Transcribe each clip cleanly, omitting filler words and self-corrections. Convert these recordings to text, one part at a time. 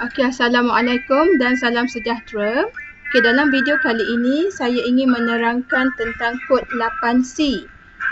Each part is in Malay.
Okey, Assalamualaikum dan salam sejahtera. Okey, dalam video kali ini saya ingin menerangkan tentang kod 8C,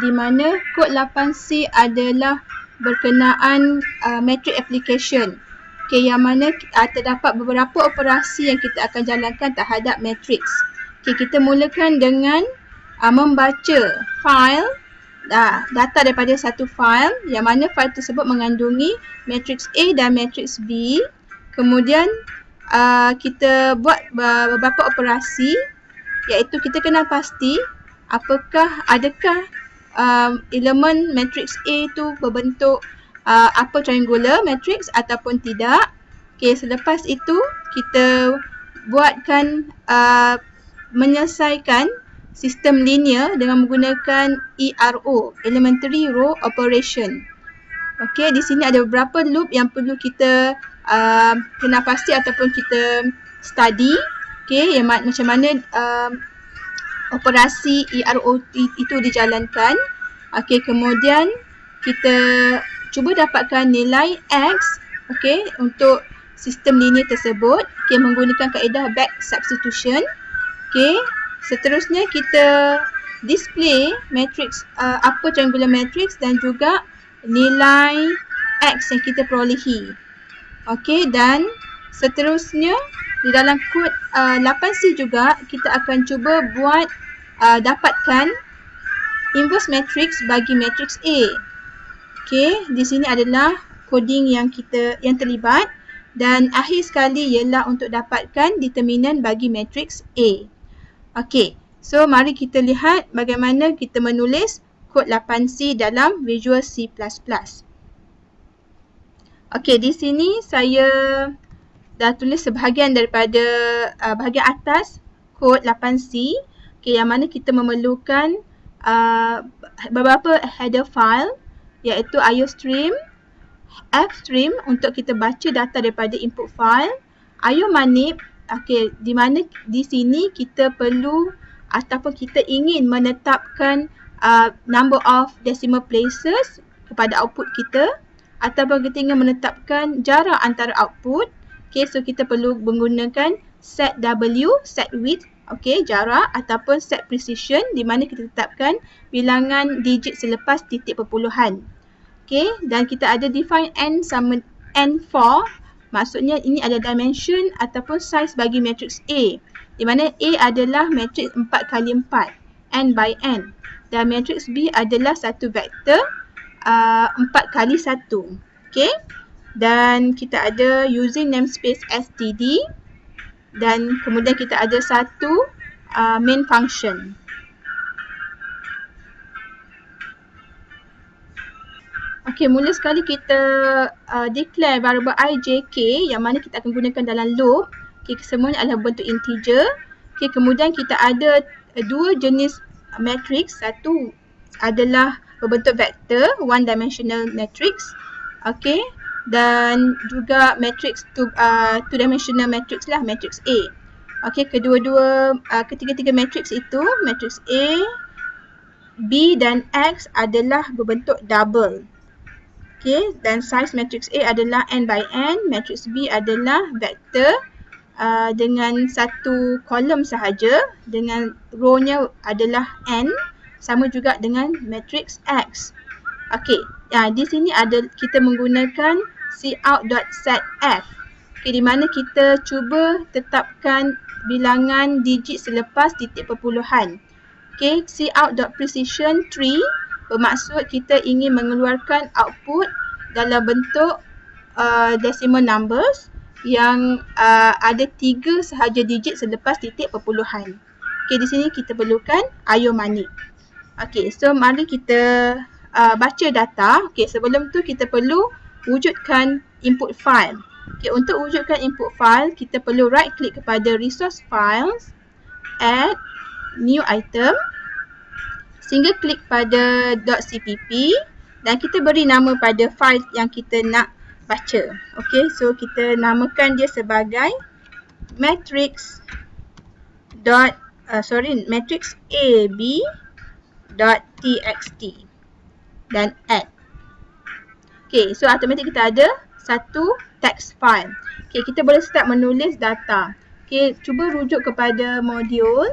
di mana kod 8C adalah berkenaan matrix application. Okey, yang mana terdapat beberapa operasi yang kita akan jalankan terhadap matrix. Okey, kita mulakan dengan membaca file data daripada satu file, yang mana file tersebut mengandungi matrix A dan matrix B. Kemudian kita buat beberapa operasi, iaitu kita kena pasti adakah elemen matrix A itu berbentuk upper triangular matrix ataupun tidak. Okey, selepas itu kita buatkan menyelesaikan sistem linear dengan menggunakan ERO, Elementary Row Operation. Okey, di sini ada beberapa loop yang perlu kita kena pasti ataupun kita study. Okey, yang macam mana operasi ERO itu dijalankan. Okey, kemudian kita cuba dapatkan nilai X, okey, untuk sistem linear tersebut, okey, menggunakan kaedah back substitution. Okey, seterusnya kita display matrix upper triangular matrix dan juga nilai X yang kita perolehi. Okey, dan seterusnya di dalam kod 8C juga kita akan cuba buat dapatkan inverse matrix bagi matrix A. Okey, di sini adalah coding yang terlibat, dan akhir sekali ialah untuk dapatkan determinan bagi matrix A. Okey, so mari kita lihat bagaimana kita menulis kod 8C dalam Visual C++. Okey, di sini saya dah tulis sebahagian daripada bahagian atas kod 8C. Okey, yang mana kita memerlukan beberapa header file, iaitu IOStream, FStream untuk kita baca data daripada input file, IOmanip. Okey, di mana di sini kita perlu ataupun kita ingin menetapkan number of decimal places kepada output kita, ataupun kita ingin menetapkan jarak antara output. Okey, so kita perlu menggunakan set W, set width, okey, jarak, ataupun set precision, di mana kita tetapkan bilangan digit selepas titik perpuluhan. Okey, dan kita ada define n sama n4, maksudnya ini ada dimension ataupun size bagi matrix A, di mana A adalah matrix 4x4, n by n, dan matrix B adalah satu vektor 4x1. Okey, dan kita ada using namespace std, dan kemudian kita ada satu main function. Okey, mula sekali kita declare variable I, J, K, yang mana kita akan gunakan dalam loop. Okey, semuanya adalah bentuk integer. Okey, kemudian kita ada dua jenis matrix. Satu adalah berbentuk vektor, one dimensional matrix. Okey, dan juga matrix two dimensional matrix lah, matrix A. Okey, ketiga-tiga matrix itu, matrix A, B dan X adalah berbentuk double. Okey, dan size matrix A adalah n by n, matrix B adalah vektor dengan satu kolom sahaja, dengan row-nya adalah n, sama juga dengan matrix X. Okey, di sini kita menggunakan cout.setF. Okey, di mana kita cuba tetapkan bilangan digit selepas titik perpuluhan. Okey, cout.precision 3 bermaksud kita ingin mengeluarkan output dalam bentuk decimal numbers yang ada 3 sahaja digit selepas titik perpuluhan. Okey, di sini kita perlukan IOmanip. Okey, so mari kita baca data. Okey, sebelum tu kita perlu wujudkan input file. Okey, untuk wujudkan input file, kita perlu right click kepada resource files, add new item, sehingga klik pada .cpp, dan kita beri nama pada file yang kita nak baca. Okey, so kita namakan dia sebagai matrix ab.txt dan add. Okey, so automatik kita ada satu text file. Okay, kita boleh start menulis data. Okay, cuba rujuk kepada modul.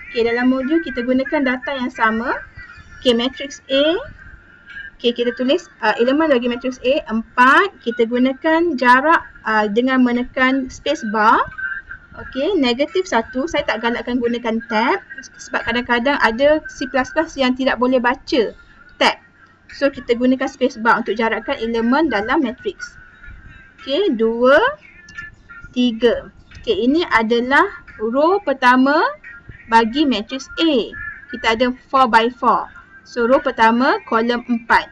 Okay, dalam modul kita gunakan data yang sama. Okay, matrix A. Okay, kita tulis elemen bagi matrix A 4. Kita gunakan jarak dengan menekan space bar. Okay, negatif 1. Saya tak galakkan gunakan tab sebab kadang-kadang ada C++ yang tidak boleh baca tab. So, kita gunakan space bar untuk jarakkan elemen dalam matrix. Okay, 2, 3. Okay, ini adalah row pertama bagi matrix A. Kita ada 4 by 4. So, row pertama, kolom 4.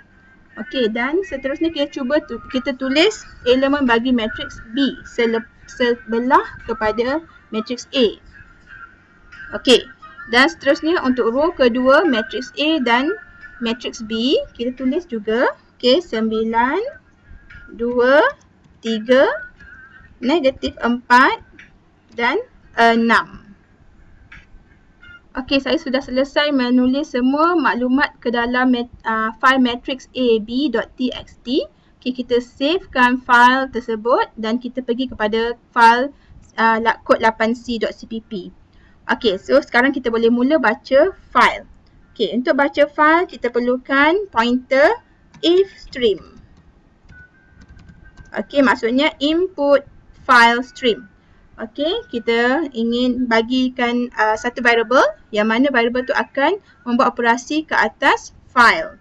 Okey, dan seterusnya kita tulis elemen bagi matrix B sebelah kepada matrix A. Okey, dan seterusnya untuk row kedua matrix A dan matrix B, kita tulis juga. Okey, 9, 2, 3, negatif 4 dan 6. Okey, saya sudah selesai menulis semua maklumat ke dalam file matrix ab.txt. Okey, kita savekan file tersebut dan kita pergi kepada file kod 8c.cpp. Okey, so sekarang kita boleh mula baca file. Okey, untuk baca file kita perlukan pointer if stream. Okey, maksudnya input file stream. Okey, kita ingin bagikan satu variable yang mana variable tu akan membuat operasi ke atas file.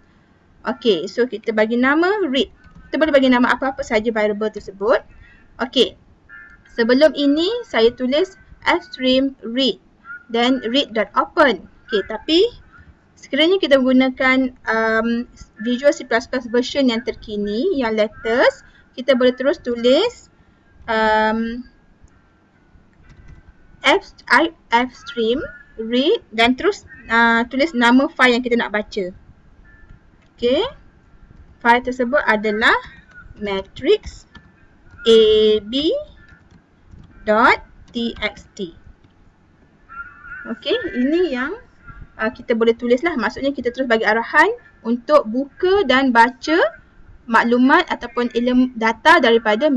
Okey, so kita bagi nama read. Kita boleh bagi nama apa-apa saja variable tersebut. Okey, sebelum ini saya tulis fstream read dan read.open. Okey, tapi sekiranya kita menggunakan Visual C++ version yang terkini, yang latest, kita boleh terus tulis fstream read dan terus tulis nama file yang kita nak baca. Okey, file tersebut adalah matrix ab.txt. Okey, ini yang kita boleh tulis lah. Maksudnya kita terus bagi arahan untuk buka dan baca maklumat ataupun data daripada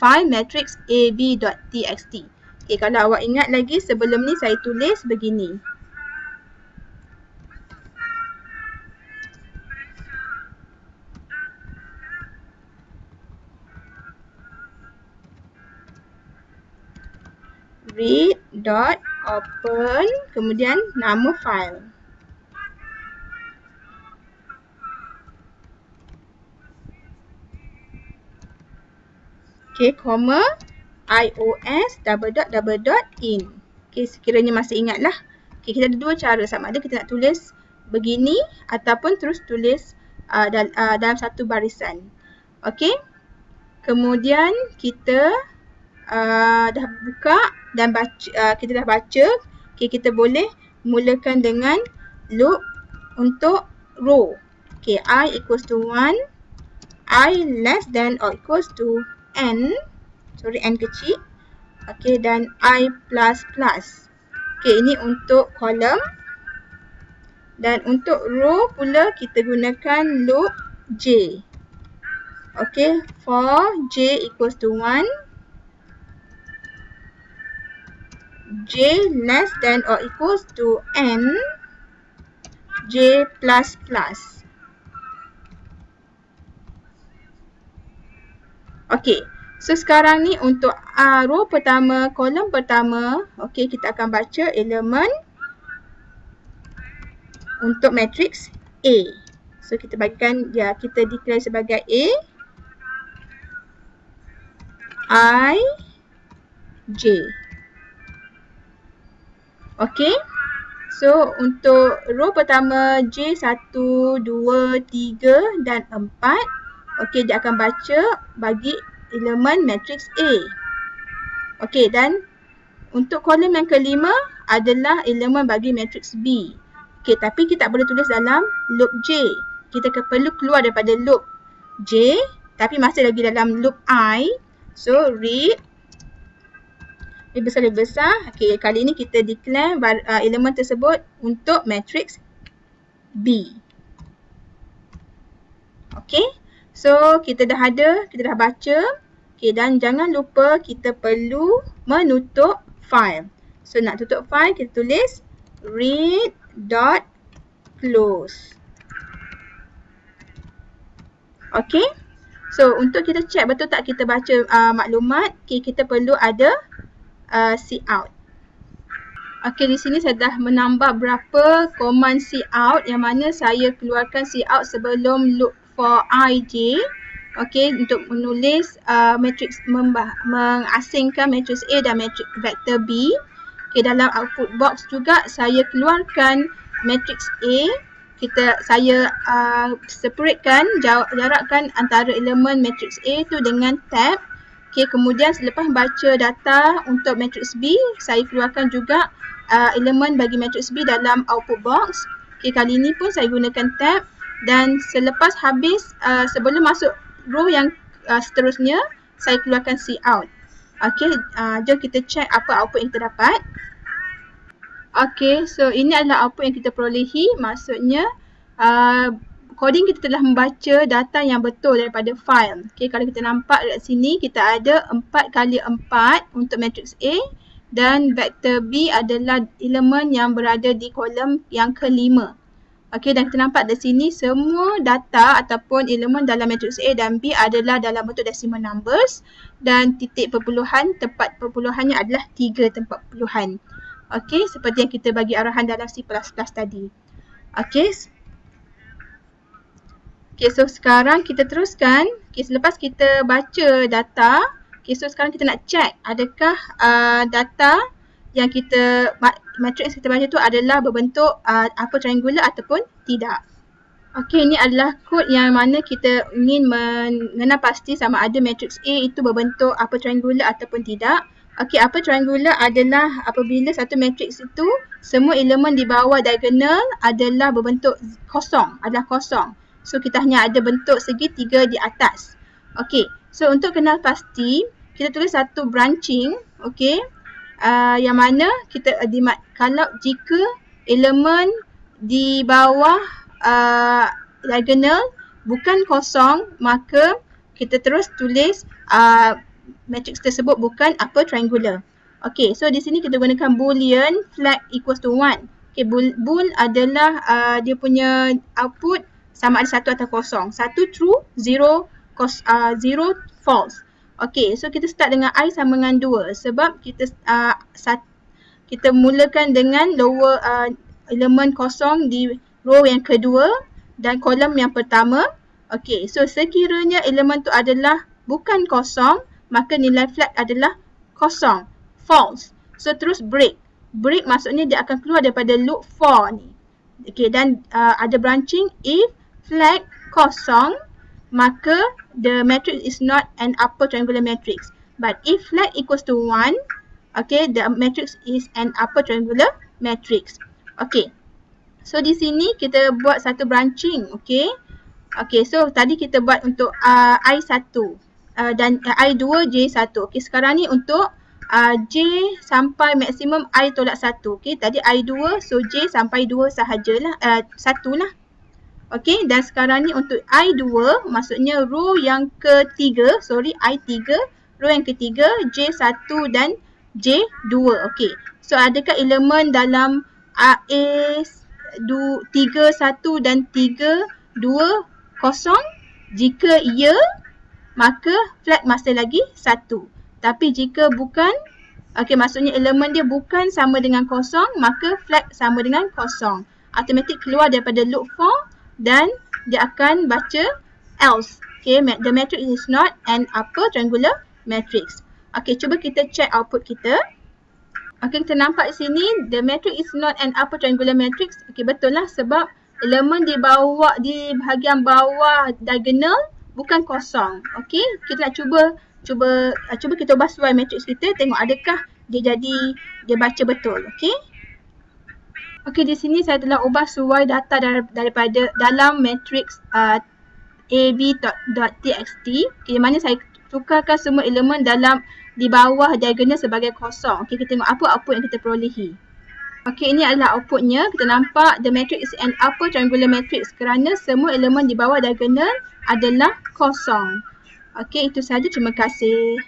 file matrix ab.txt. Okay, kalau awak ingat lagi sebelum ni saya tulis begini. Read.open kemudian nama file. Okay, koma iOS ..in. Okay, sekiranya masih ingatlah. Okay, kita ada dua cara, sama ada kita nak tulis begini ataupun terus tulis dalam satu barisan. Okay, kemudian kita dah buka dan kita dah baca. Okay, kita boleh mulakan dengan loop untuk row. Okay, I equals to 1, I less than or equals to n. N kecil. Okey, dan I++. Okey, ini untuk kolom. Dan untuk row pula kita gunakan loop J. Okey, for J equals to 1, J less than or equals to n, J++. Okey. So sekarang ni untuk row pertama, kolom pertama, okey, kita akan baca elemen untuk matrix A. So kita bagikan kita declare sebagai A, I, J. Okey. So untuk row pertama J 1, 2, 3 dan 4, okey, dia akan baca bagi elemen matrix A. Okey, dan untuk kolom yang kelima adalah elemen bagi matrix B. Okey, tapi kita tak boleh tulis dalam loop J. Kita perlu keluar daripada loop J, tapi masih lagi dalam loop I. So, read lebih besar. Okey, kali ini kita declare elemen tersebut untuk matrix B. Okey. So, kita dah ada, kita dah baca. Okay, dan jangan lupa kita perlu menutup file. So, nak tutup file, kita tulis read.close. Okay. So, untuk kita check betul tak kita baca maklumat, okay, kita perlu ada cout. Okay, di sini saya dah menambah berapa command cout yang mana saya keluarkan cout sebelum look for ij. Okay, untuk menulis matrix, mengasingkan matrix A dan matrix vector B. Okay, dalam output box juga saya keluarkan matrix A. Saya separatekan, jarakkan antara elemen matrix A tu dengan tab. Okay, kemudian selepas baca data untuk matrix B, saya keluarkan juga elemen bagi matrix B dalam output box. Okay, kali ini pun saya gunakan tab. Dan selepas habis, sebelum masuk row yang seterusnya, saya keluarkan cout. Okay, jom kita check apa output yang kita dapat. Okay, so ini adalah output yang kita perolehi. Maksudnya, coding kita telah membaca data yang betul daripada file. Okay, kalau kita nampak dekat sini, kita ada 4x4 untuk matrix A dan vektor B adalah elemen yang berada di kolom yang kelima. Okay, dan kita nampak di sini semua data ataupun elemen dalam matrix A dan B adalah dalam bentuk decimal numbers dan titik perpuluhan, tempat perpuluhannya adalah 3 tempat perpuluhan. Okay, seperti yang kita bagi arahan dalam C++ tadi. Okay. Okay, so sekarang kita teruskan. Okay, selepas kita baca data, okay, so sekarang kita nak check adakah data yang matrix kita baca tu adalah berbentuk upper triangular ataupun tidak. Okay, ini adalah kod yang mana kita ingin mengenal pasti sama ada matrix A itu berbentuk upper triangular ataupun tidak. Okay, upper triangular adalah apabila satu matrix itu semua elemen di bawah diagonal adalah berbentuk kosong, adalah kosong. So, kita hanya ada bentuk segitiga di atas. Okay, so untuk kenal pasti, kita tulis satu branching, okay, yang mana kita kalau jika elemen di bawah diagonal bukan kosong, maka kita terus tulis matrix tersebut bukan upper triangular. Okay, so di sini kita gunakan boolean flag equals to 1. Okay, bool adalah dia punya output sama ada 1 atau kosong. 1 true, 0 false. Okay, so kita start dengan I sama dengan 2 sebab kita mulakan dengan lower elemen kosong di row yang kedua dan kolom yang pertama. Okay, so sekiranya elemen tu adalah bukan kosong, maka nilai flag adalah kosong, false. So terus break. Break maksudnya dia akan keluar daripada loop for ni. Okay, dan ada branching if flag kosong, maka the matrix is not an upper triangular matrix. But if flag equals to 1, okay, the matrix is an upper triangular matrix. Okay, so di sini kita buat satu branching, okay. Okay, so tadi kita buat untuk I1 dan I2, J1. Okay, sekarang ni untuk J sampai maksimum I tolak 1. Okay, tadi I2, so J sampai 2 sahajalah, 1 lah. Okay, dan sekarang ni untuk I2, maksudnya row yang ketiga, I3, row yang ketiga, J1 dan J2. Okay, so adakah elemen dalam A3, 1 dan 3, 2 kosong? Jika ya, maka flag masih lagi 1. Tapi jika bukan, okay, maksudnya elemen dia bukan sama dengan kosong, maka flag sama dengan kosong. Automatic keluar daripada loop for dan dia akan baca else. Okay, the matrix is not an upper triangular matrix. Okay, cuba kita check output kita. Okay, kita nampak di sini the matrix is not an upper triangular matrix. Okay, betul lah sebab elemen di bahagian bawah diagonal bukan kosong. Okay, kita nak cuba kita ubah suai matrix kita, tengok adakah dia baca betul. Okay. Okay, di sini saya telah ubah suai data daripada dalam matrix ab.txt. Okay, di mana saya tukarkan semua elemen di bawah diagonal sebagai kosong. Okay, kita tengok apa output yang kita perolehi. Okey, ini adalah outputnya. Kita nampak the matrix is an upper triangular matrix kerana semua elemen di bawah diagonal adalah kosong. Okey, itu sahaja. Terima kasih.